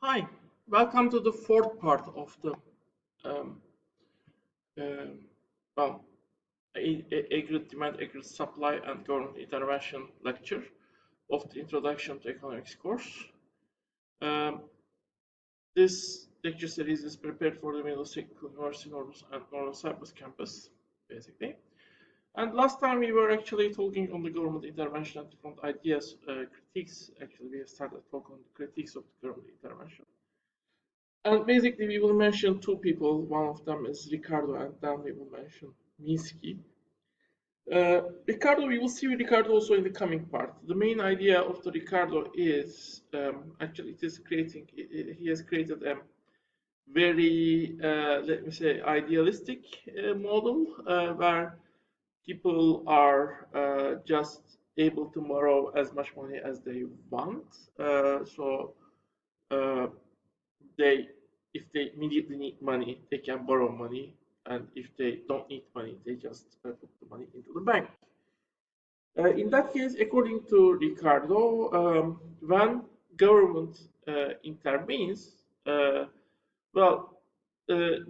Hi, welcome to the fourth part of the um, um, well, agri demand, agri supply, and government intervention lecture of the Introduction to Economics course. Um, this lecture series is prepared for the Middle Technical University and Northern Cyprus campus, basically. And last time we were actually talking on the government intervention and different ideas, critiques. Actually, we have started talking on the critiques of the government intervention. And basically, we will mention two people. One of them is Ricardo, and then we will mention Minsky. Ricardo, we will see Ricardo also in the coming part. The main idea of the Ricardo is actually it is creating. He has created a very, let me say, idealistic model where people are just able to borrow as much money as they want. So uh, they if they immediately need money, they can borrow money, and if they don't need money, they just put the money into the bank. In that case, according to Ricardo, when government intervenes, well,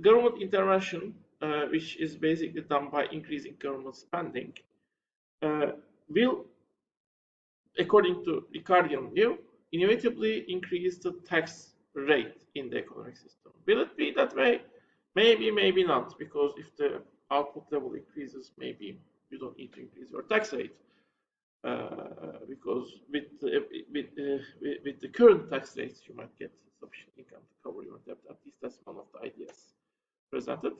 government intervention, which is basically done by increasing government spending, uh, will, according to Ricardian view, inevitably increase the tax rate in the economic system. Will it be that way? Maybe, maybe not, because if the output level increases, maybe you don't need to increase your tax rate. Because with the current tax rates, you might get sufficient income to cover your debt. At least that's one of the ideas presented.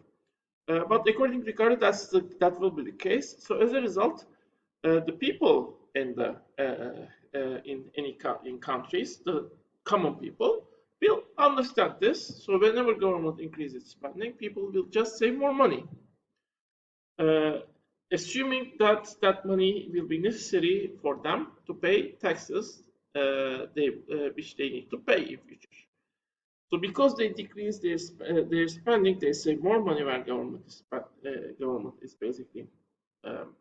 But according to Ricardo, that will be the case. So as a result, the people in the in countries, the common people, will understand this. So whenever government increases spending, people will just save more money, uh, assuming that that money will be necessary for them to pay taxes which they need to pay in future. So because they decrease their spending, they save more money when government is basically um,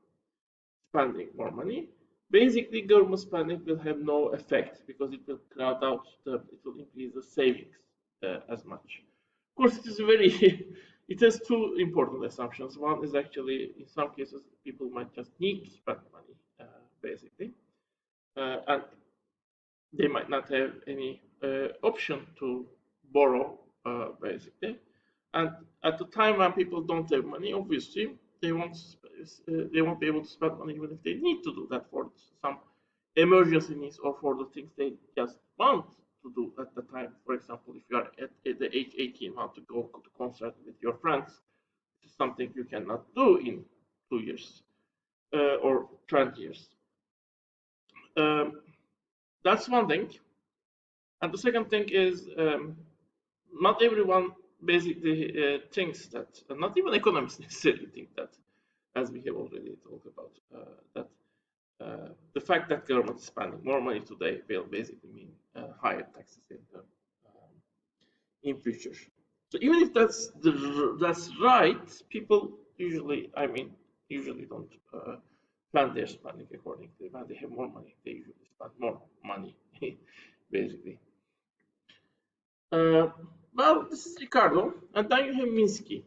spending more money. Basically, government spending will have no effect because it will crowd out it will increase the savings as much. Of course, it is very it has two important assumptions. One is actually in some cases people might just need to spend money basically, and they might not have any option to borrow basically. And at the time when people don't have money, obviously they won't be able to spend money even if they need to do that for some emergency needs or for the things they just want to do at the time. For example, if you are at the age 18, want to go to concert with your friends, this is something you cannot do in 2 years or 20 years. Um, that's one thing. And the second thing is not everyone basically thinks that, not even economists necessarily think that, as we have already talked about, that the fact that government is spending more money today will basically mean higher taxes in future. So even if that's right, people usually, usually don't plan their spending accordingly. When they have more money, they usually spend more money, basically. Uh, well, this is Ricardo, and then you have Minsky.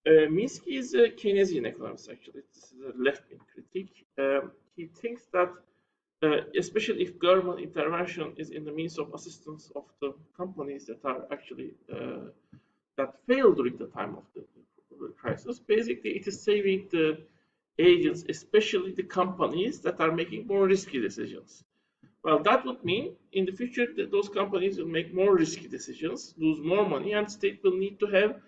Minsky is a Keynesian economist, actually. This is a left-wing critique. He thinks that, especially if government intervention is in the means of assistance of the companies that are actually that failed during the time of the crisis, basically it is saving the agents, especially the companies that are making more risky decisions. Well, that would mean in the future that those companies will make more risky decisions, lose more money, and state will need to have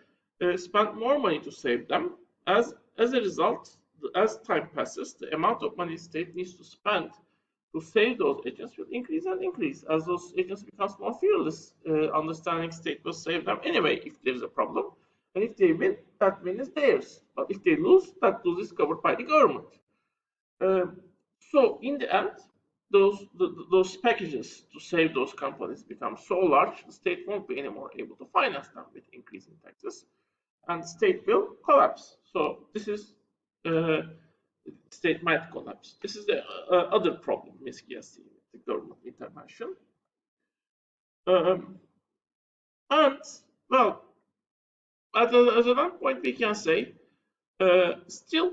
spend more money to save them. As a result, as time passes, the amount of money state needs to spend to save those agents will increase and increase as those agents become more fearless, understanding state will save them anyway if there is a problem. And if they win, that win is theirs. But if they lose, that lose is covered by the government. Um, so in the end, those packages to save those companies become so large, the state won't be anymore able to finance them with increasing taxes, and the state will collapse. So this is state might collapse. This is the other problem Minsky has seen with the government intervention. Um, And well, as another point, we can say still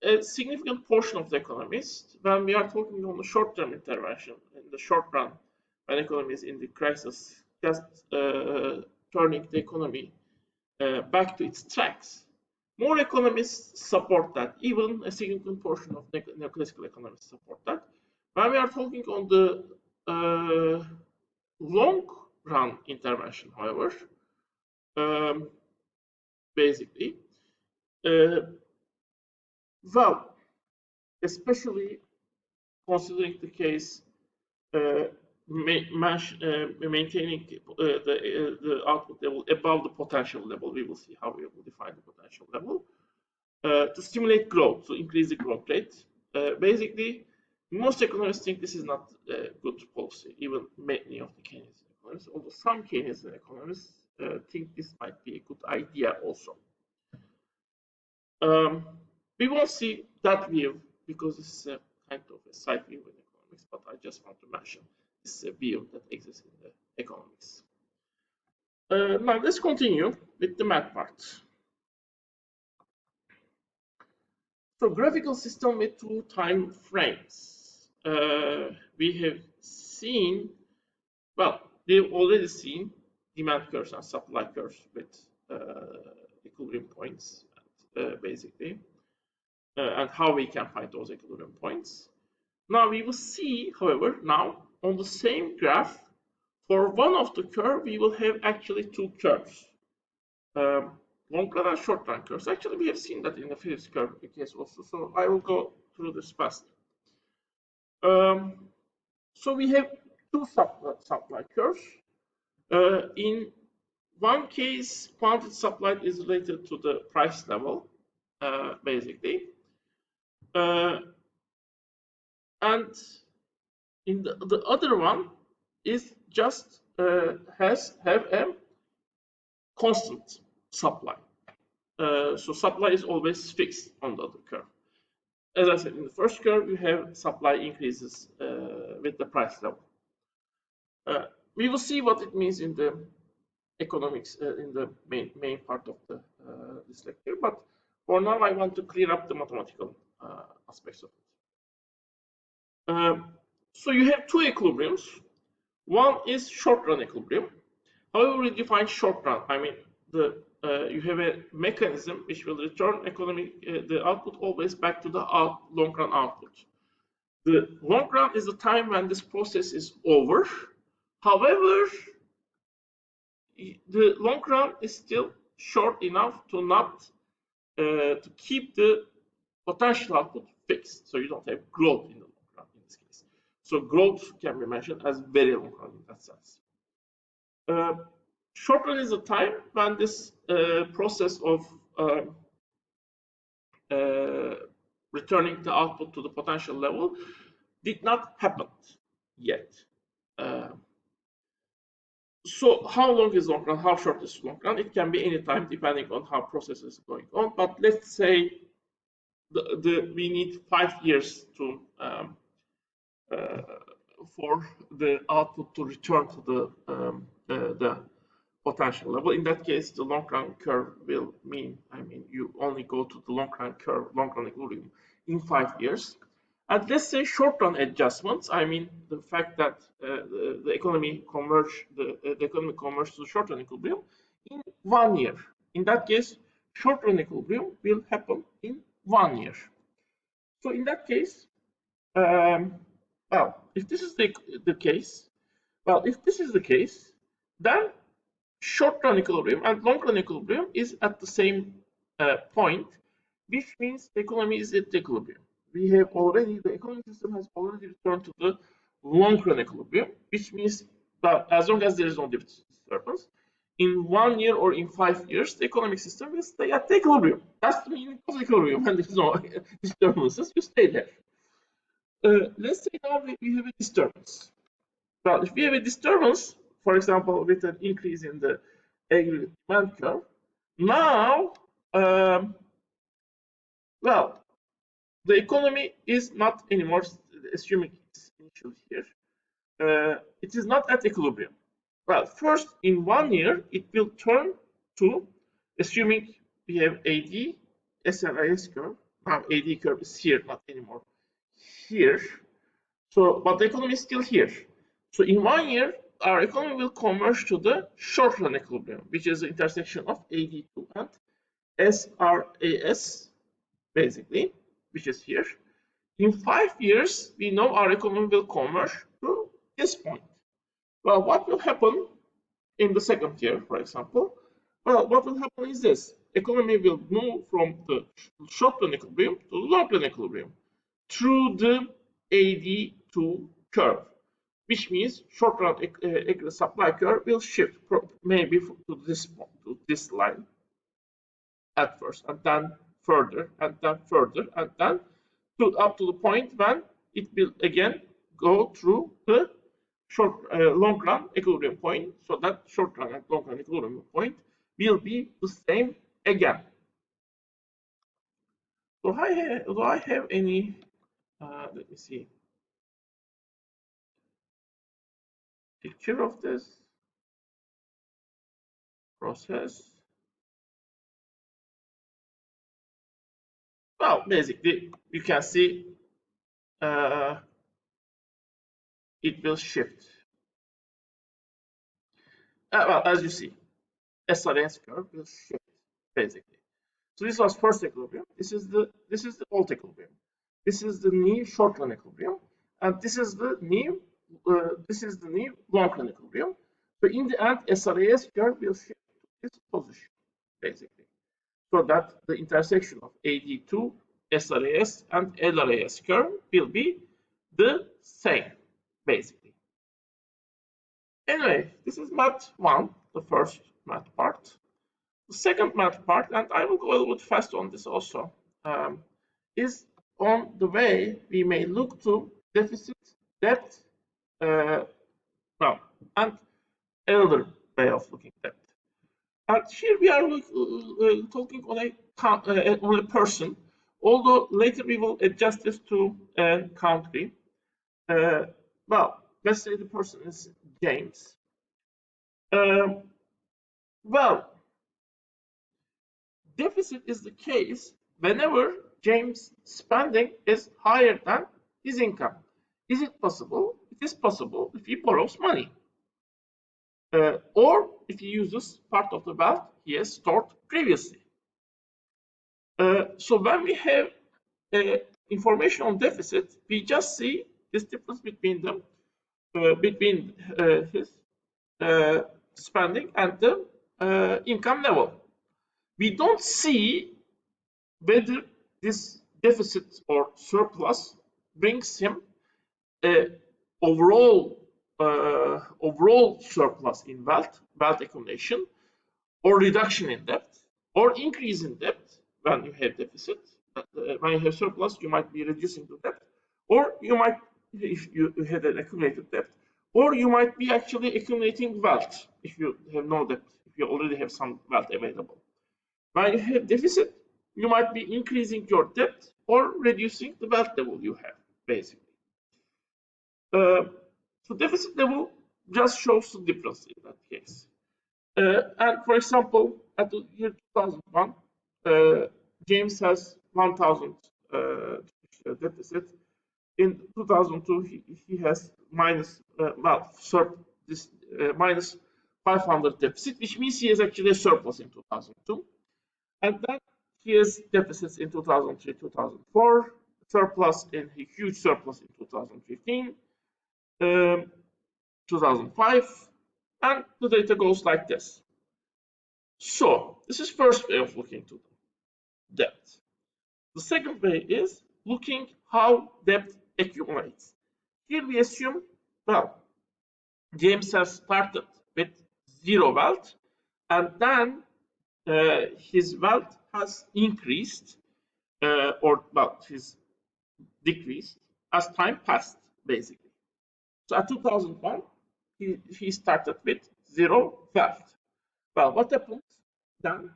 a significant portion of the economies, when we are talking on the short-term intervention, in the short run, when economy is in the crisis, just turning the economy back to its tracks. More economists support that. Even a significant portion of neoclassical economists support that. When we are talking on the long-run intervention, however, um, basically, uh, well, especially considering the case maintaining the output level above the potential level. We will see how we will define the potential level to stimulate growth, to increase the growth rate. Basically, most economists think this is not a good policy, even many of the Keynesian economists, although some Keynesian economists think this might be a good idea also. We won't see that view because this is a kind of a side view in economics, but I just want to mention this is a view that exists in the economics. Now let's continue with the math part. So graphical system with two time frames. We have seen, well, we've already seen demand curves and supply curves with equilibrium points, basically, and how we can find those equilibrium points. Now we will see, however, now on the same graph, for one of the curve, we will have actually two curves. Long run and short run curves. Actually, we have seen that in the Phillips curve case also, so I will go through this fast. So we have two supply curves. In one case, quantity supplied is related to the price level, basically. And in the other one is just have a constant supply. So supply is always fixed on the other curve. As I said, in the first curve, you have supply increases with the price level. We will see what it means in the economics in the main part of this lecture. But for now, I want to clear up the mathematical aspects of it. So you have two equilibriums. One is short-run equilibrium. However, we define short-run. I mean, you have a mechanism which will return the output always back to the long-run output. The long run is the time when this process is over. However, the long run is still short enough to not to keep the potential output fixed. So you don't have growth in the long run in this case. So growth can be mentioned as very long run in that sense. Short run is the time when this process of returning the output to the potential level did not happen yet. So how long is long run? How short is long run? It can be any time depending on how process is going on. But let's say we need 5 years to for the output to return to the potential level. In that case, the long run curve will mean, you only go to the long run curve, long run equilibrium in 5 years. And let's say short run adjustments. The fact that the economy converge to the short run equilibrium in 1 year. In that case, short run equilibrium will happen in 1 year. So in that case, if this is the case, then short run equilibrium and long run equilibrium is at the same point, which means the economy is at equilibrium. The economic system has already returned to the long run equilibrium, which means that as long as there is no disturbance, in 1 year or in 5 years, the economic system will stay at the equilibrium. That's the meaning of equilibrium. When there is no disturbances, you stay there. Let's say now we have a disturbance. Well, if we have a disturbance, for example, with an increase in the aggregate demand curve, now, the economy is not anymore, assuming it's initially here, it is not at equilibrium. Well, first in 1 year, it will turn to, assuming we have AD, SRIS curve. Now AD curve is here, not anymore here. So, but the economy is still here. So in 1 year, our economy will converge to the short run equilibrium, which is the intersection of AD2 and SRAS, basically, which is here. In 5 years, we know our economy will converge to this point. Well, what will happen in the second year, for example? Well, what will happen is this. Economy will move from the short-run equilibrium to the long-run equilibrium through the AD2 curve, which means short-run supply curve will shift maybe to this point, to this line at first, and then further, and then further, and then up to the point when it will again go through the long run equilibrium point, so that short run and long run equilibrium point will be the same again. So do I have any, let me see, picture of this process? Well, basically, you can see it will shift. Well, as you see, SRS curve will shift, basically. So this was first equilibrium. This is the old equilibrium. This is the new short run equilibrium, and this is the new long run equilibrium. So in the end, SRAS curve will shift to this position, basically, so that the intersection of AD2, SRAS, and LRAS curve will be the same, basically. Anyway, this is math 1, the first math part. The second math part, and I will go a little bit fast on this also, is on the way we may look to deficit, debt, well, and another way of looking at debt. And here we are talking on a person, although later we will adjust this to a country. Well, let's say the person is James. Well, deficit is the case whenever James' spending is higher than his income. Is it possible? It is possible if he borrows money. Or if he uses part of the wealth he has stored previously. So when we have information on deficit, we just see this difference between them, between his spending and the income level. We don't see whether this deficit or surplus brings him overall surplus in wealth accumulation, or reduction in debt, or increase in debt when you have deficit. When you have surplus, you might be reducing the debt, or you might, if you had an accumulated debt, or you might be actually accumulating wealth if you have no debt, if you already have some wealth available. When you have deficit, you might be increasing your debt or reducing the wealth level you have, basically. So deficit level just shows the difference in that case. And for example, at the year 2001, James has 1,000 deficit. In 2002, he has minus 500 deficit, which means he has actually a surplus in 2002. And then he has deficits in 2003, 2004, surplus in a huge surplus in 2015, 2005, and the data goes like this. So this is first way of looking to debt. The second way is looking how debt accumulates. Here we assume, well, James has started with zero wealth, and then his wealth has increased, or well, his decreased as time passed, basically. So at 2001, he started with zero wealth. Well, what happens then?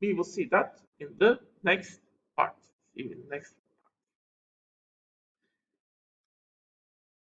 We will see that in the next part, in the next